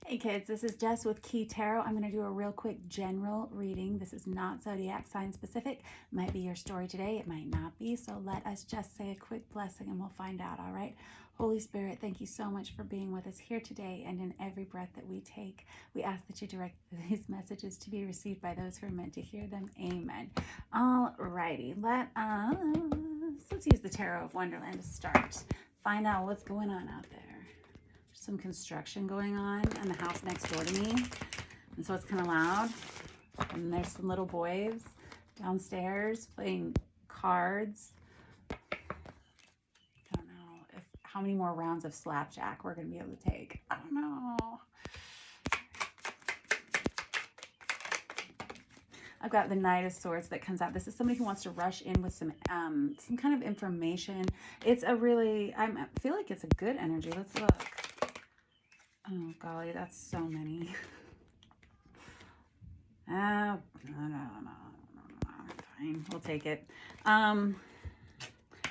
Hey kids, this is Jess with Key Tarot. I'm going to do a real quick general reading. This is not zodiac sign specific. Might be your story today, it might not be. So let us just say a quick blessing and we'll find out, all right? Holy Spirit, thank you so much for being with us here today and in every breath that we take. We ask that you direct these messages to be received by those who are meant to hear them. Amen. All righty, let's use the Tarot of Wonderland to start. Find out what's going on out there. Some construction going on in the house next door to me, and so it's kind of loud, and there's some little boys downstairs playing cards. Don't know how many more rounds of slapjack we're going to be able to take. I don't know. I've got the Knight of Swords that comes out. This is somebody who wants to rush in with some kind of information. It's a really, I feel like it's a good energy. Let's look. Oh, golly, that's so many. No, fine, we'll take it.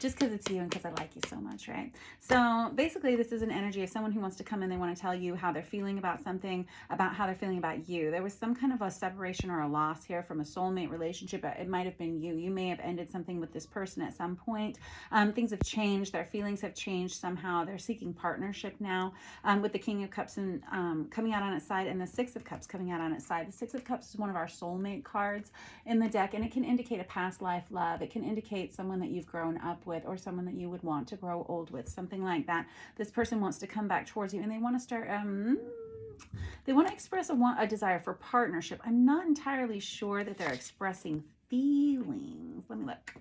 Just because it's you and because I like you so much, right? So basically, this is an energy of someone who wants to come in. They want to tell you how they're feeling about something, about how they're feeling about you. There was some kind of a separation or a loss here from a soulmate relationship. It might have been you. You may have ended something with this person at some point. Things have changed. Their feelings have changed somehow. They're seeking partnership now, with the King of Cups and coming out on its side and the Six of Cups coming out on its side. The Six of Cups is one of our soulmate cards in the deck, and it can indicate a past life love. It can indicate someone that you've grown up with or someone that you would want to grow old with, something like that. This person wants to come back towards you and they want to start, they want to express a desire for partnership. I'm not entirely sure that they're expressing feelings. Let me look.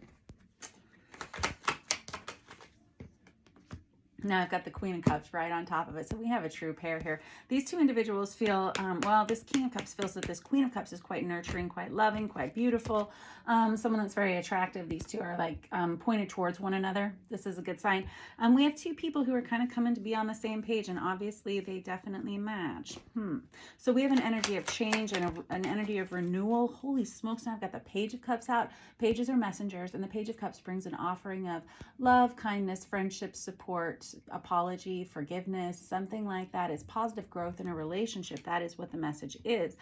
Now I've got the Queen of Cups right on top of it. So we have a true pair here. These two individuals feel, well, this King of Cups feels that this Queen of Cups is quite nurturing, quite loving, quite beautiful. Someone that's very attractive. These two are like pointed towards one another. This is a good sign. We have two people who are kind of coming to be on the same page, and obviously they definitely match. So we have an energy of change and an energy of renewal. Holy smokes, now I've got the Page of Cups out. Pages are messengers, and the Page of Cups brings an offering of love, kindness, friendship, support, apology, forgiveness, something like that. It's positive growth in a relationship. That is what the message is.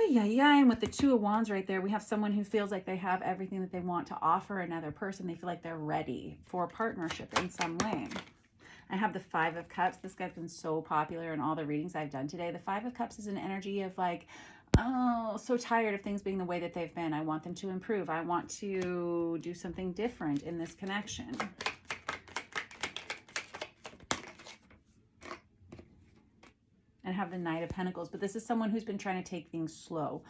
And with the Two of Wands right there, we have someone who feels like they have everything that they want to offer another person. They feel like they're ready for partnership in some way. I have the Five of Cups. This guy's been so popular in all the readings I've done today. The Five of Cups is an energy of like, oh, so tired of things being the way that they've been. I want them to improve. I want to do something different in this connection. And have the Knight of Pentacles, but this is someone who's been trying to take things slow.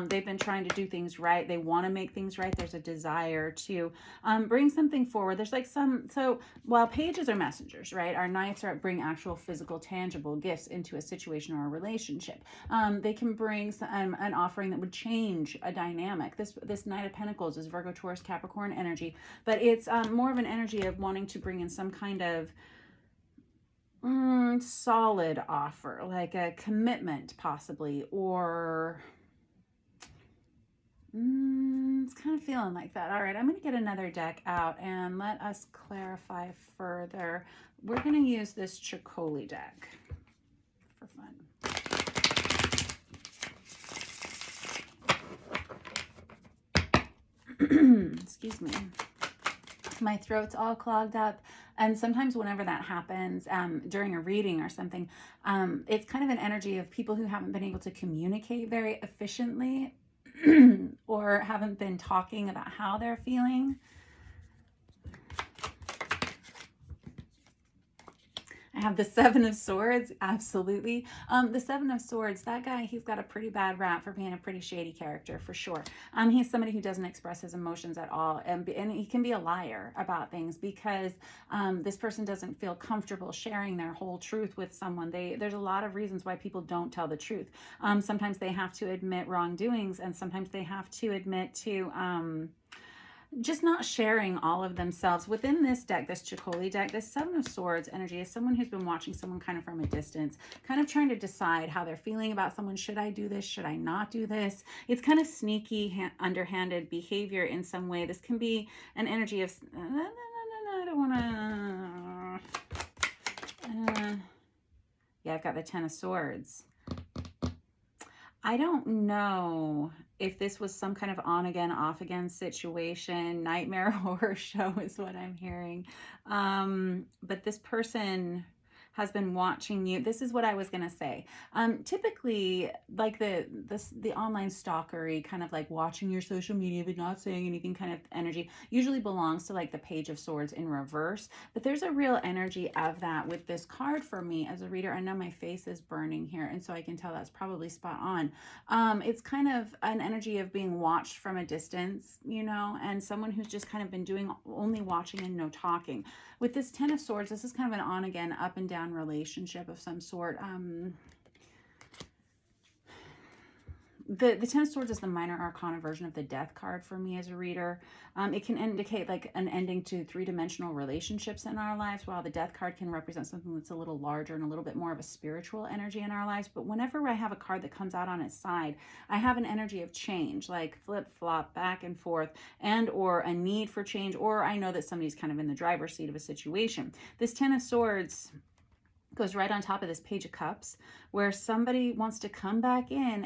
They've been trying to do things right. They want to make things right. There's a desire to bring something forward. There's like so while pages are messengers, right? Our knights are bring actual physical, tangible gifts into a situation or a relationship. They can bring an offering that would change a dynamic. This Knight of Pentacles is Virgo, Taurus, Capricorn energy, but it's more of an energy of wanting to bring in some kind of solid offer, like a commitment possibly, or it's kind of feeling like that. All right, I'm going to get another deck out and let us clarify further. We're going to use this Chicoli deck for fun. Excuse me. My throat's all clogged up, and sometimes whenever that happens during a reading or something, it's kind of an energy of people who haven't been able to communicate very efficiently or haven't been talking about how they're feeling. I have the Seven of Swords, absolutely. The Seven of Swords, that guy, he's got a pretty bad rap for being a pretty shady character, for sure. He's somebody who doesn't express his emotions at all, and he can be a liar about things because this person doesn't feel comfortable sharing their whole truth with someone. There's a lot of reasons why people don't tell the truth. Sometimes they have to admit wrongdoings, and sometimes they have to admit to just not sharing all of themselves. Within this deck, this Chicoli deck, this Seven of Swords energy is someone who's been watching someone kind of from a distance, kind of trying to decide how they're feeling about someone. Should I do this? Should I not do this? It's kind of sneaky, underhanded behavior in some way. This can be an energy of, no, I don't want to, Yeah, I've got the Ten of Swords. I don't know if this was some kind of on again, off again situation. Nightmare horror show is what I'm hearing. But this person has been watching you. This is what I was gonna say. Typically, like the online stalkery, kind of like watching your social media but not saying anything kind of energy, usually belongs to like the Page of Swords in reverse. But there's a real energy of that with this card for me as a reader. I know my face is burning here, and so I can tell that's probably spot on. It's kind of an energy of being watched from a distance, you know, and someone who's just kind of been doing only watching and no talking. With this Ten of Swords, this is kind of an on again, up and down relationship of some sort. The Ten of Swords is the minor arcana version of the Death card for me as a reader. It can indicate like an ending to three-dimensional relationships in our lives, while the Death card can represent something that's a little larger and a little bit more of a spiritual energy in our lives. But whenever I have a card that comes out on its side, I have an energy of change, like flip-flop, back and forth, and or a need for change, or I know that somebody's kind of in the driver's seat of a situation. This Ten of Swords goes right on top of this Page of Cups, where somebody wants to come back in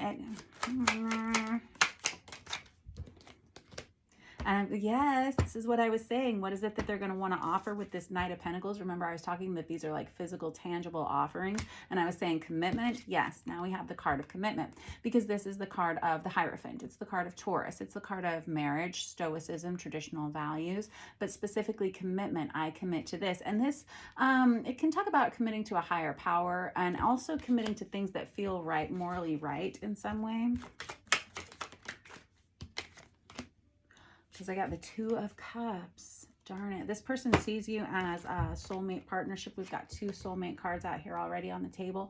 and yes, this is what I was saying. What is it that they're going to want to offer with this Knight of Pentacles? Remember, I was talking that these are like physical, tangible offerings, and I was saying commitment. Yes, now we have the card of commitment, because this is the card of the Hierophant. It's the card of Taurus. It's the card of marriage, stoicism, traditional values, but specifically commitment. I commit to this. And this, it can talk about committing to a higher power and also committing to things that feel right, morally right in some way. Because I got the Two of Cups. Darn it. This person sees you as a soulmate partnership. We've got two soulmate cards out here already on the table.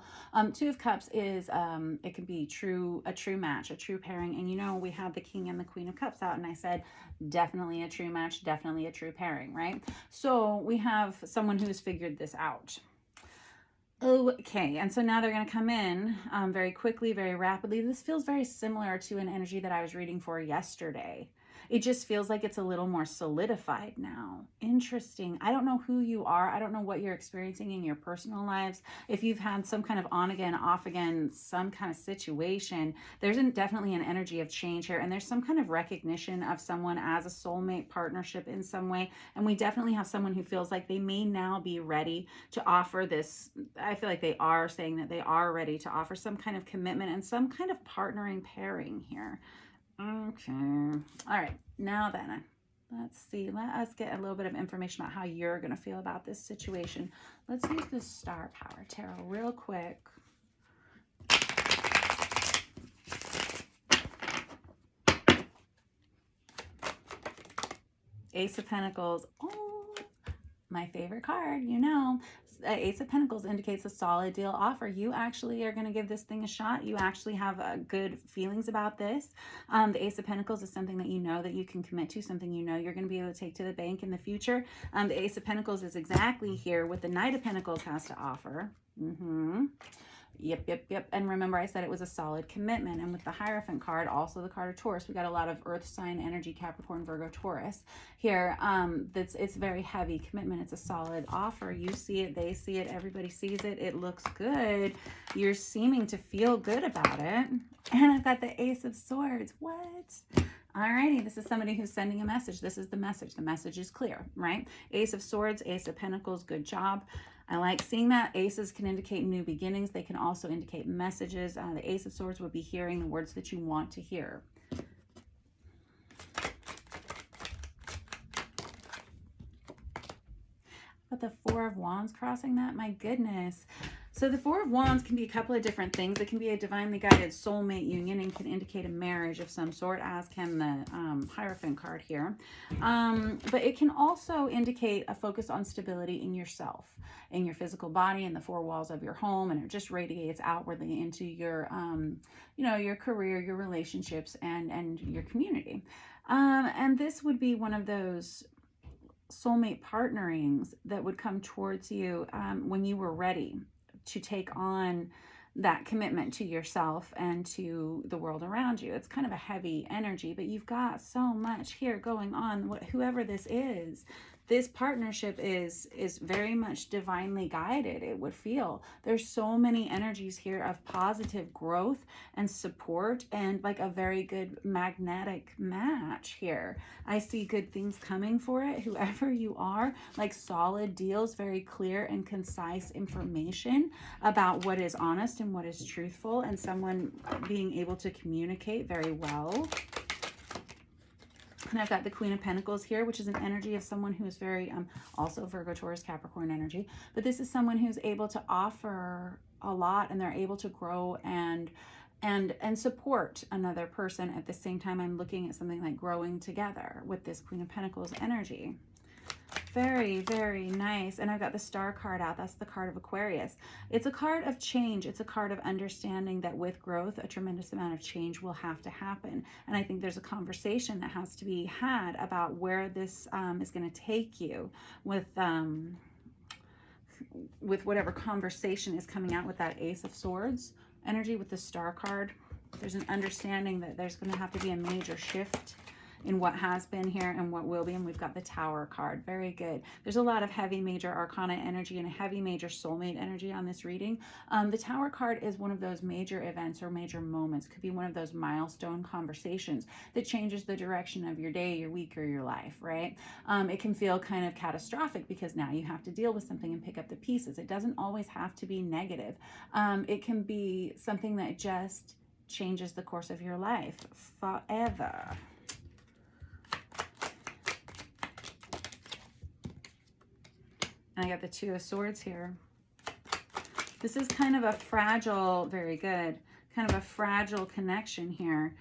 Two of Cups is, it can be a true match, a true pairing. And you know, we have the King and the Queen of Cups out, and I said, definitely a true match, definitely a true pairing, right? So we have someone who's figured this out. Okay, and so now they're going to come in very quickly, very rapidly. This feels very similar to an energy that I was reading for yesterday. It just feels like it's a little more solidified now. Interesting. I don't know who you are. I don't know what you're experiencing in your personal lives. If you've had some kind of on again, off again, some kind of situation, there's definitely an energy of change here. And there's some kind of recognition of someone as a soulmate partnership in some way. And we definitely have someone who feels like they may now be ready to offer this. I feel like they are saying that they are ready to offer some kind of commitment and some kind of partnering pairing here. Okay. All right. Now then, let's see. Let us get a little bit of information about how you're going to feel about this situation. Let's use the Star Power Tarot real quick. Ace of Pentacles. Oh, my favorite card, you know. Ace of Pentacles indicates a solid deal offer. You actually are going to give this thing a shot. You actually have good feelings about this. The Ace of Pentacles is something that you know that you can commit to, something you know you're going to be able to take to the bank in the future. The Ace of Pentacles is exactly here what the Knight of Pentacles has to offer. Yep. And remember, I said it was a solid commitment. And with the Hierophant card, also the card of Taurus, we got a lot of earth sign energy, Capricorn, Virgo, Taurus here. It's very heavy commitment. It's a solid offer. You see it, they see it, everybody sees it. It looks good. You're seeming to feel good about it. And I've got the Ace of Swords. What? Alrighty, this is somebody who's sending a message. This is the message. The message is clear, right? Ace of Swords, Ace of Pentacles, good job. I like seeing that. Aces can indicate new beginnings. They can also indicate messages. The Ace of Swords would be hearing the words that you want to hear. But the Four of Wands crossing that, my goodness. So the Four of Wands can be a couple of different things. It can be a divinely guided soulmate union and can indicate a marriage of some sort, as can the Hierophant card here. But it can also indicate a focus on stability in yourself, in your physical body, in the four walls of your home, and it just radiates outwardly into your, your career, your relationships, and your community. And this would be one of those soulmate partnerings that would come towards you when you were ready to take on that commitment to yourself and to the world around you. It's kind of a heavy energy, but you've got so much here going on. Whoever this is, this partnership is very much divinely guided, it would feel. There's so many energies here of positive growth and support, and like a very good magnetic match here. I see good things coming for it, whoever you are, like solid deals, very clear and concise information about what is honest and what is truthful, and someone being able to communicate very well. And I've got the Queen of Pentacles here, which is an energy of someone who is very, also Virgo, Taurus, Capricorn energy. But this is someone who's able to offer a lot, and they're able to grow and support another person. At the same time, I'm looking at something like growing together with this Queen of Pentacles energy. Very, very nice. And I've got the Star card out. That's the card of Aquarius. It's a card of change. It's a card of understanding that with growth, a tremendous amount of change will have to happen. And I think there's a conversation that has to be had about where this is going to take you with whatever conversation is coming out with that Ace of Swords energy with the Star card. There's an understanding that there's going to have to be a major shift in what has been here and what will be. And we've got the Tower card. Very good. There's a lot of heavy major arcana energy and a heavy major soulmate energy on this reading. The Tower card is one of those major events or major moments. Could be one of those milestone conversations that changes the direction of your day, your week, or your life, right? It can feel kind of catastrophic because now you have to deal with something and pick up the pieces. It doesn't always have to be negative. It can be something that just changes the course of your life forever. I got the Two of Swords here. This is kind of a fragile, very good, kind of a fragile connection here.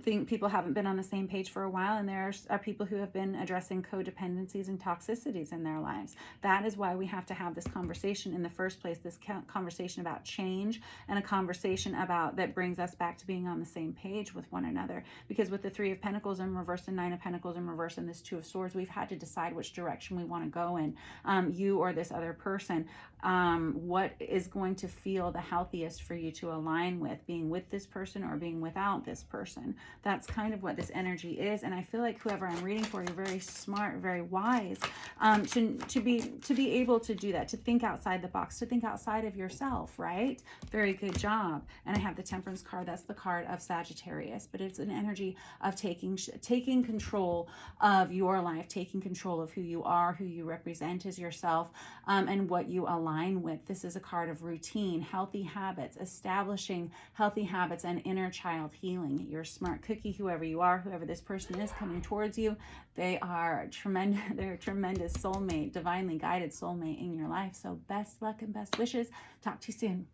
Think people haven't been on the same page for a while, and there are people who have been addressing codependencies and toxicities in their lives. That is why we have to have this conversation in the first place, this conversation about change, and a conversation about that brings us back to being on the same page with one another. Because with the Three of Pentacles in reverse and Nine of Pentacles in reverse and this Two of Swords, we've had to decide which direction we want to go in, you or this other person. What is going to feel the healthiest for you to align with, being with this person or being without this person. That's kind of what this energy is. And I feel like whoever I'm reading for, you're very smart, very wise, to be able to do that, to think outside the box, to think outside of yourself, right? Very good job. And I have the Temperance card. That's the card of Sagittarius, but it's an energy of taking control of your life, taking control of who you are, who you represent as yourself, and what you align with. This is a card of routine, healthy habits, establishing healthy habits, and inner child healing. You're a smart cookie, whoever you are, whoever this person is coming towards you. They are tremendous. They're a tremendous soulmate, divinely guided soulmate in your life. So best luck and best wishes. Talk to you soon.